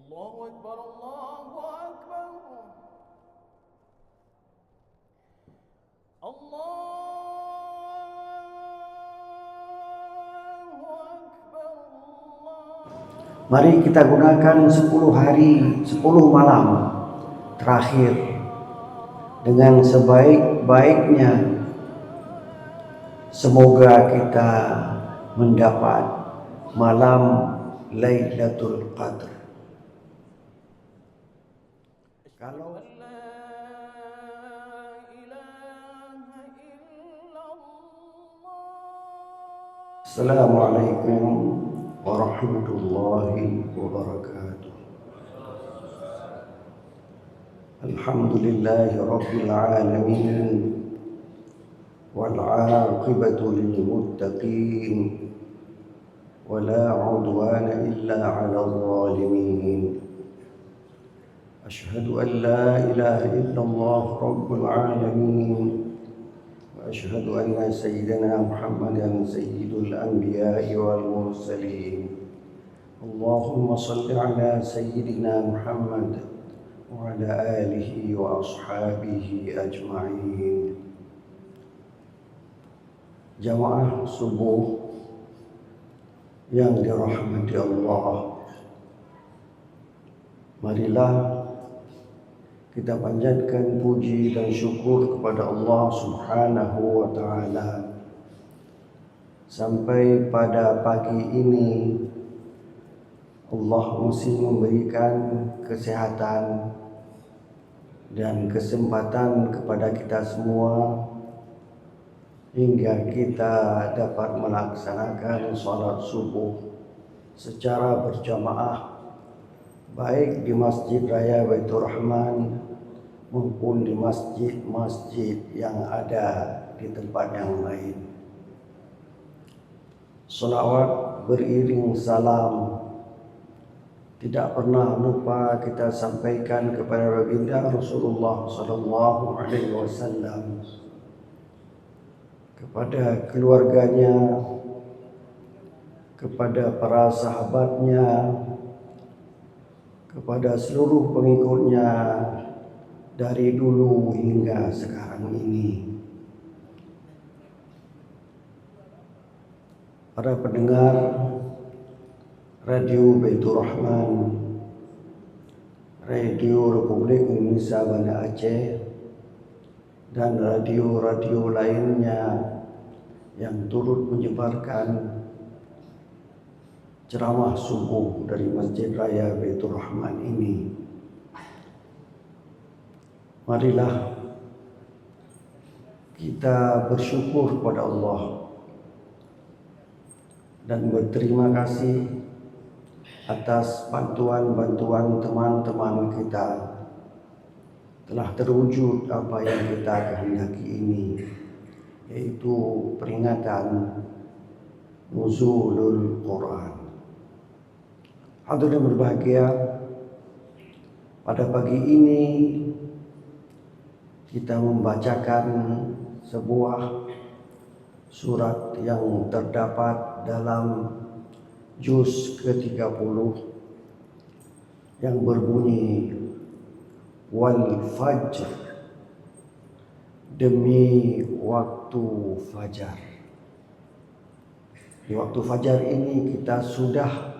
الله أكبر الله أكبر الله أكبر Mari kita gunakan 10 hari, 10 malam terakhir dengan sebaik-baiknya. Semoga kita mendapat malam Lailatul Qadar. Kalau Assalamualaikum warahmatullahi wabarakatuh. Alhamdulillahi rabbil alamin wal 'aqibatu lil muttaqin wala 'udwana illa 'alal zalimin. Asyhadu an la ilaha illallah rabbul alamin وأشهد أن سيدنا محمدا سيد الأنبياء والمرسلين. اللهم صل على سيدنا محمد وعلى آله وأصحابه أجمعين. Jamaah subuh yang dirahmati Allah, marilah kita panjatkan puji dan syukur kepada Allah Subhanahu wa Ta'ala. Sampai pada pagi ini Allah masih memberikan kesehatan dan kesempatan kepada kita semua hingga kita dapat melaksanakan sholat subuh secara berjamaah, baik di Masjid Raya Baitur Rahman maupun di masjid-masjid yang ada di tempat yang lain. Salawat beriring salam tidak pernah lupa kita sampaikan kepada baginda Rasulullah sallallahu alaihi wasallam, kepada keluarganya, kepada para sahabatnya, kepada seluruh pengikutnya dari dulu hingga sekarang ini. Para pendengar Radio Baitur Rahman, Radio Republik Indonesia Banda Aceh, dan radio-radio lainnya yang turut menyebarkan ceramah subuh dari Masjid Raya Baitur Rahman ini. Marilah kita bersyukur kepada Allah dan berterima kasih atas bantuan-bantuan teman-teman kita. Telah terwujud apa yang kita kehendaki ini, yaitu peringatan Nuzulul Quran. Hadirin berbahagia, pada pagi ini kita membacakan sebuah surat yang terdapat dalam juz ke-30 yang berbunyi wal fajr, demi waktu fajar. Di waktu fajar ini kita sudah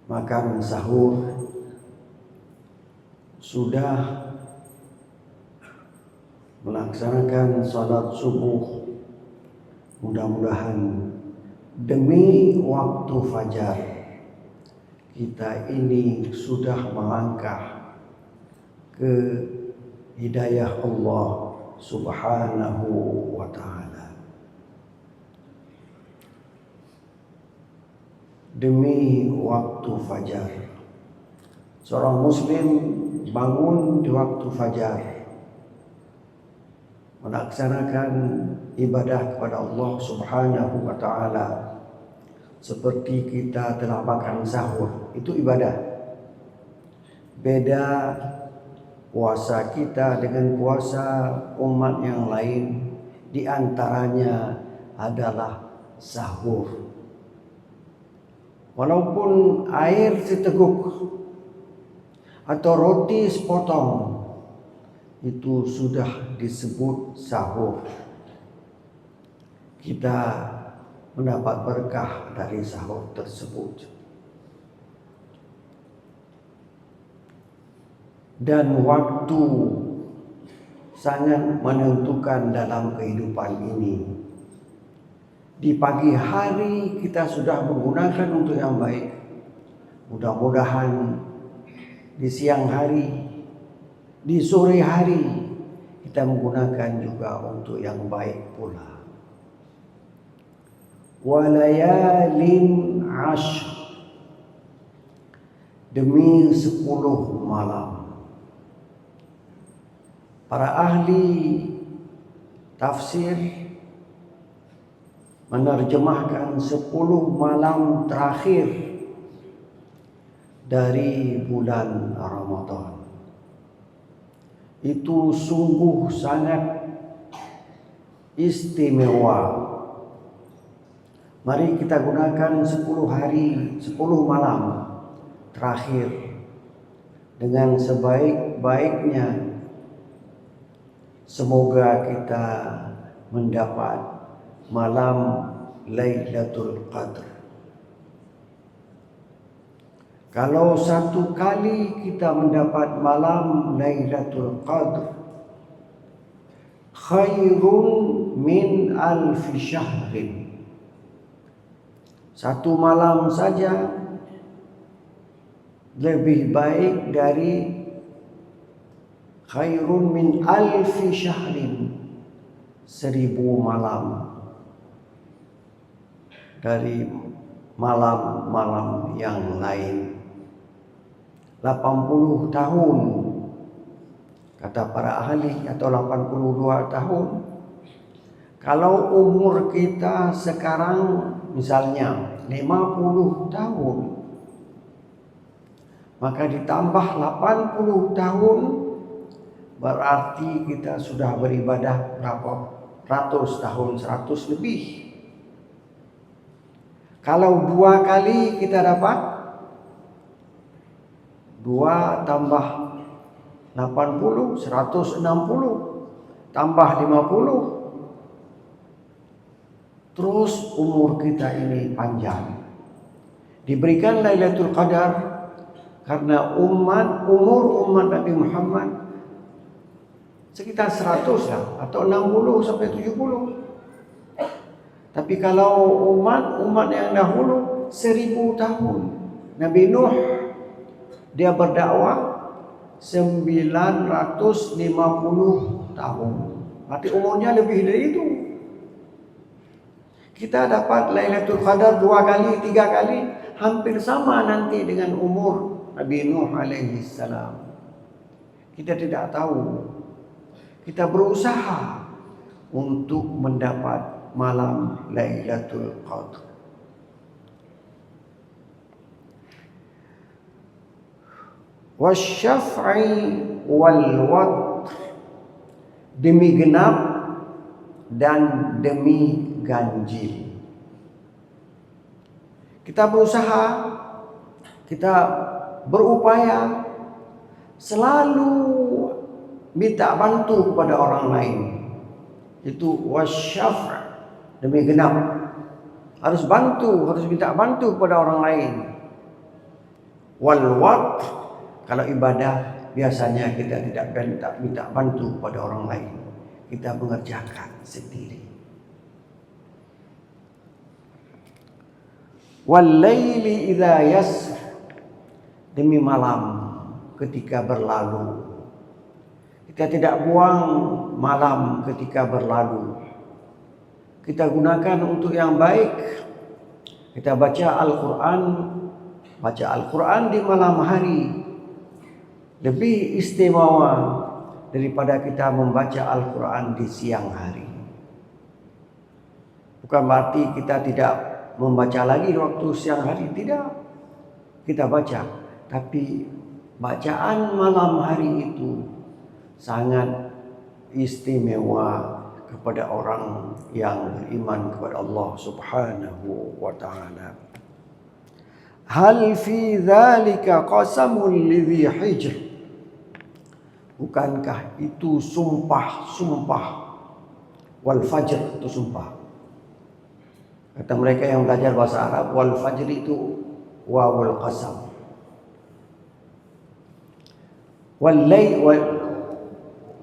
makan sahur, sudah melaksanakan salat subuh. Mudah-mudahan demi waktu fajar kita ini sudah melangkah ke hidayah Allah Subhanahu wa Ta'ala. Demi waktu fajar, seorang muslim bangun di waktu fajar, melaksanakan ibadah kepada Allah Subhanahu wa Ta'ala. Seperti kita telah makan sahur, itu ibadah. Beda puasa kita dengan puasa umat yang lain, di antaranya adalah sahur. Walaupun air seteguk atau roti sepotong, itu sudah disebut sahur. Kita mendapat berkah dari sahur tersebut. Dan waktu sangat menentukan dalam kehidupan ini. Di pagi hari kita sudah menggunakan untuk yang baik. Mudah-mudahan di siang hari, di sore hari kita menggunakan juga untuk yang baik pula. Walayalin ashr, demi 10 malam. Para ahli tafsir menerjemahkan 10 malam terakhir dari bulan Ramadan. Itu sungguh sangat istimewa. Mari kita gunakan 10 hari, 10 malam terakhir dengan sebaik-baiknya. Semoga kita mendapat malam Lailatul Qadar. Kalau satu kali kita mendapat malam Lailatul Qadar, khairun min alfi syahrin. Satu malam saja lebih baik dari khairun min alfi syahrin, 1000 malam dari malam-malam yang lain. 80 tahun kata para ahli, atau 82 tahun. Kalau umur kita sekarang misalnya 50 tahun, maka ditambah 80 tahun, berarti kita sudah beribadah berapa ratus tahun, 100 lebih. Kalau 2 kali kita dapat 2 tambah 80, 160, tambah 50, terus umur kita ini panjang. Diberikan Lailatul Qadar karena umur umat Nabi Muhammad sekitar 100 lah, atau 60 sampai 70. Tapi kalau umat yang dahulu 1000 tahun. Nabi Nuh dia berdakwah 950 tahun. Berarti umurnya lebih dari itu. Kita dapat Lailatul Qadar 2 kali, 3 kali, hampir sama nanti dengan umur Nabi Nuh alaihi salam. Kita tidak tahu. Kita berusaha untuk mendapat malam Lailatul Qadar. Wasyaf'i wal watr, demi genap dan demi ganjil. Kita berusaha, kita berupaya selalu minta bantu kepada orang lain. Itu wasyaf', demi genap. Harus bantu, harus minta bantu kepada orang lain. Wal watr, kalau ibadah biasanya kita tidak minta bantu kepada orang lain. Kita mengerjakan sendiri. Wal laili idza yasr, demi malam ketika berlalu. Kita tidak buang malam ketika berlalu. Kita gunakan untuk yang baik. Kita baca Al-Quran di malam hari lebih istimewa daripada kita membaca Al-Quran di siang hari. Bukan berarti kita tidak membaca lagi waktu siang hari, tidak. Kita baca, tapi bacaan malam hari itu sangat istimewa kepada orang yang beriman kepada Allah Subhanahu wa ta'ala. Hal fi dzalika qasamul lidhi hijr. Bukankah itu sumpah wal fajr itu sumpah. Kata mereka yang belajar bahasa Arab, wal fajr itu wawul qasam. Wal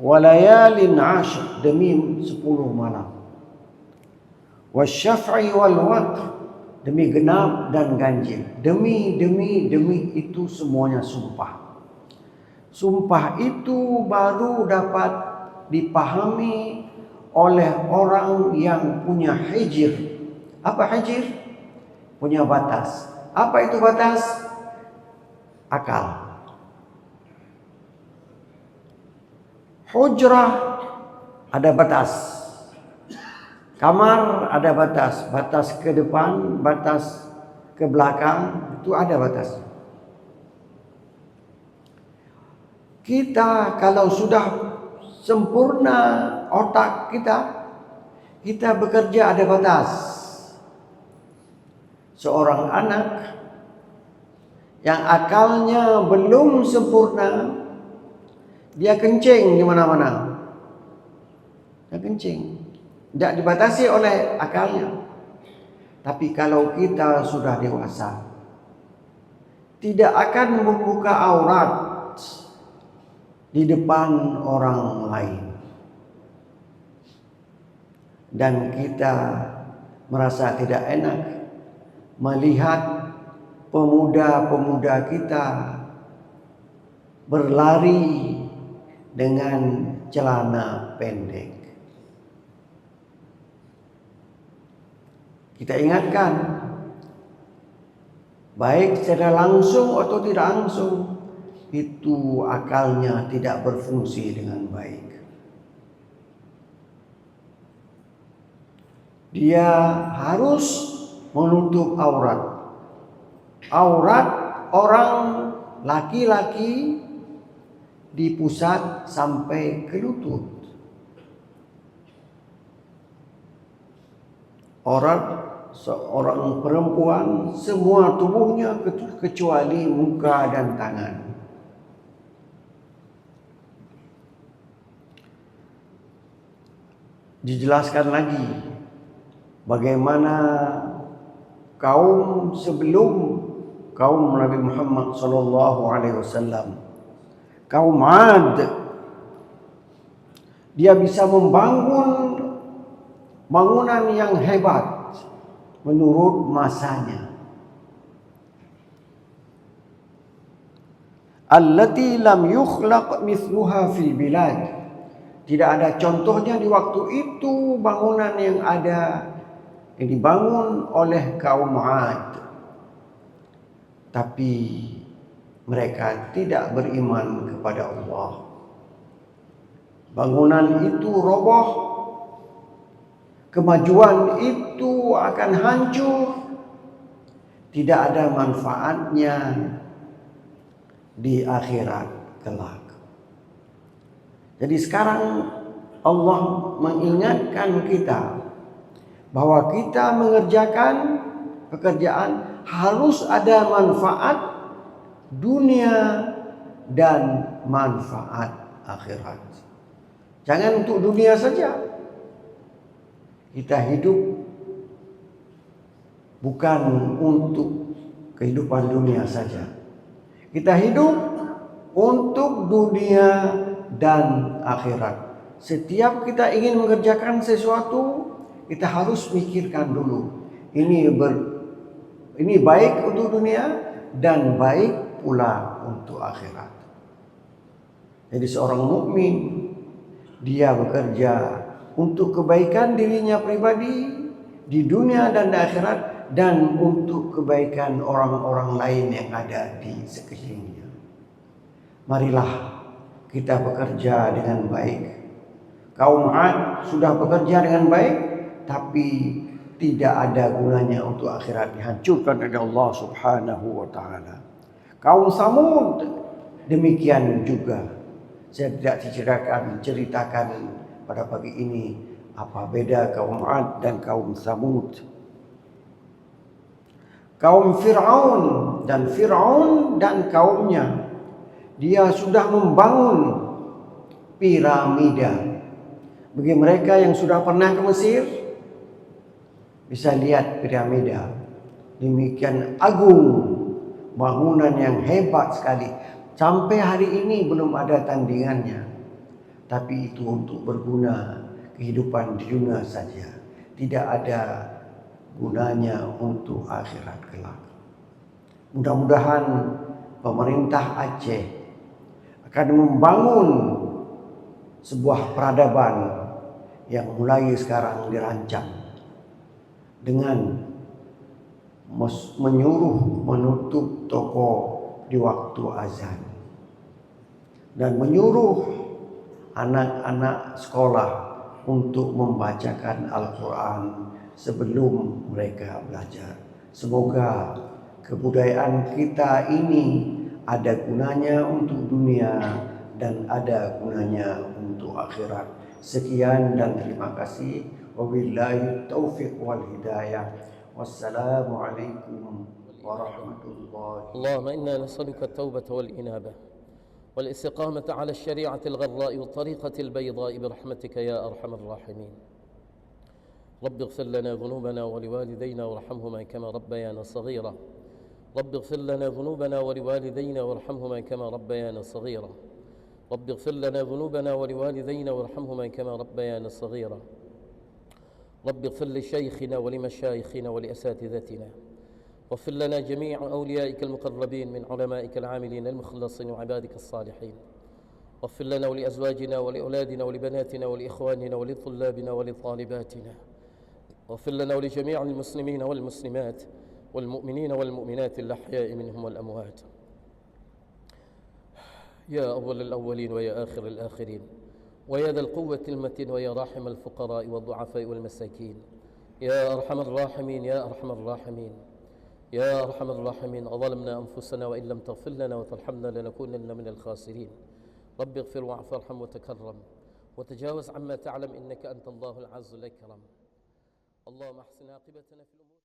walayalin ashr, demi 10 malam. Wasyaf'i wal watr, demi genap dan ganjil. Demi itu semuanya sumpah. Sumpah itu baru dapat dipahami oleh orang yang punya hijr. Apa hijr? Punya batas. Apa itu batas? Akal. Hujrah ada batas. Kamar ada batas. Batas ke depan, batas ke belakang, itu ada batas. Kita kalau sudah sempurna otak kita bekerja ada batas. Seorang anak yang akalnya belum sempurna, dia kencing di mana-mana. Dia kencing. Tidak dibatasi oleh akalnya. Tapi kalau kita sudah dewasa, tidak akan membuka aurat di depan orang lain. Dan kita merasa tidak enak melihat pemuda-pemuda kita berlari dengan celana pendek. Kita ingatkan, baik secara langsung atau tidak langsung, itu akalnya tidak berfungsi dengan baik. Dia harus menutup aurat. Aurat orang laki-laki di pusat sampai ke lutut. Aurat seorang perempuan semua tubuhnya kecuali muka dan tangan. Dijelaskan lagi bagaimana kaum sebelum kaum Nabi Muhammad sallallahu alaihi wasallam, kaum Ad, dia bisa membangun bangunan yang hebat menurut masanya. Allati lam yukhlaq mithluha fil bilad. Tidak ada contohnya di waktu itu bangunan yang dibangun oleh kaum Ad. Tapi mereka tidak beriman kepada Allah. Bangunan itu roboh. Kemajuan itu akan hancur. Tidak ada manfaatnya di akhirat kelak. Jadi sekarang Allah mengingatkan kita bahwa kita mengerjakan pekerjaan harus ada manfaat dunia dan manfaat akhirat. Jangan untuk dunia saja. Kita hidup bukan untuk kehidupan dunia saja. Kita hidup untuk dunia dan akhirat. Setiap kita ingin mengerjakan sesuatu, kita harus mikirkan dulu. Ini baik untuk dunia dan baik pula untuk akhirat. Jadi seorang mukmin dia bekerja untuk kebaikan dirinya pribadi di dunia dan di akhirat, dan untuk kebaikan orang-orang lain yang ada di sekelilingnya. Marilah kita bekerja dengan baik. Kaum Ad sudah bekerja dengan baik, tapi tidak ada gunanya untuk akhirat, dihancurkan oleh Allah Subhanahu wa taala. Kaum Samud demikian juga. Saya tidak ceritakan pada pagi ini apa beda kaum Ad dan kaum Samud. kaum Fir'aun dan kaumnya. Dia sudah membangun piramida. Bagi mereka yang sudah pernah ke Mesir, bisa lihat piramida. Demikian agung, bangunan yang hebat sekali. Sampai hari ini belum ada tandingannya. Tapi itu untuk berguna kehidupan di dunia saja. Tidak ada gunanya untuk akhirat kelak. Mudah-mudahan pemerintah Aceh akan membangun sebuah peradaban yang mulai sekarang dirancang dengan menyuruh menutup toko di waktu azan dan menyuruh anak-anak sekolah untuk membacakan Al-Quran sebelum mereka belajar. Semoga kebudayaan kita ini ada gunanya untuk dunia dan ada gunanya untuk akhirat. Sekian dan terima kasih. Wabillahi taufiq wal hidayah. Wassalamualaikum warahmatullahi اللهم إنا نسألك التوبة والإنابة والاستقامة على الشريعة الغراء والطريقة البيضاء برحمتك يا أرحم الراحمين. رب اغفر لنا ذنوبنا ولوالدينا وارحمهما كما ربيانا صغيرا. رب اغفر لنا ذنوبنا ولوالدينا وارحمهما كما ربيانا صغيرا. رب اغفر لنا ذنوبنا ولوالدينا وارحمهما كما ربيانا صغيرا. رب اغفر لشيخنا ولمشايخنا ولأساتذتنا. واغفر لنا جميع أوليائك المقربين من علمائك العاملين المخلصين وعبادك الصالحين. واغفر لنا ولأزواجنا ولأولادنا ولبناتنا ولإخواننا ولطلابنا ولطالباتنا. واغفر لنا ولجميع المسلمين والمسلمات والمؤمنين والمؤمنات الأحياء منهم والأموات. يا أول الأولين ويا آخر الآخرين ويا ذا القوة المتين ويا راحم الفقراء والضعفاء والمساكين. يا أرحم الراحمين يا أرحم الراحمين يا أرحم الراحمين. أظلمنا أنفسنا وإن لم تغفر لنا وترحمنا لنكونن من الخاسرين. رب اغفر واعف وارحم وتكرم وتجاوز عما تعلم إنك أنت الله العز الأكرم. اللهم احسن عاقبتنا في الأمور.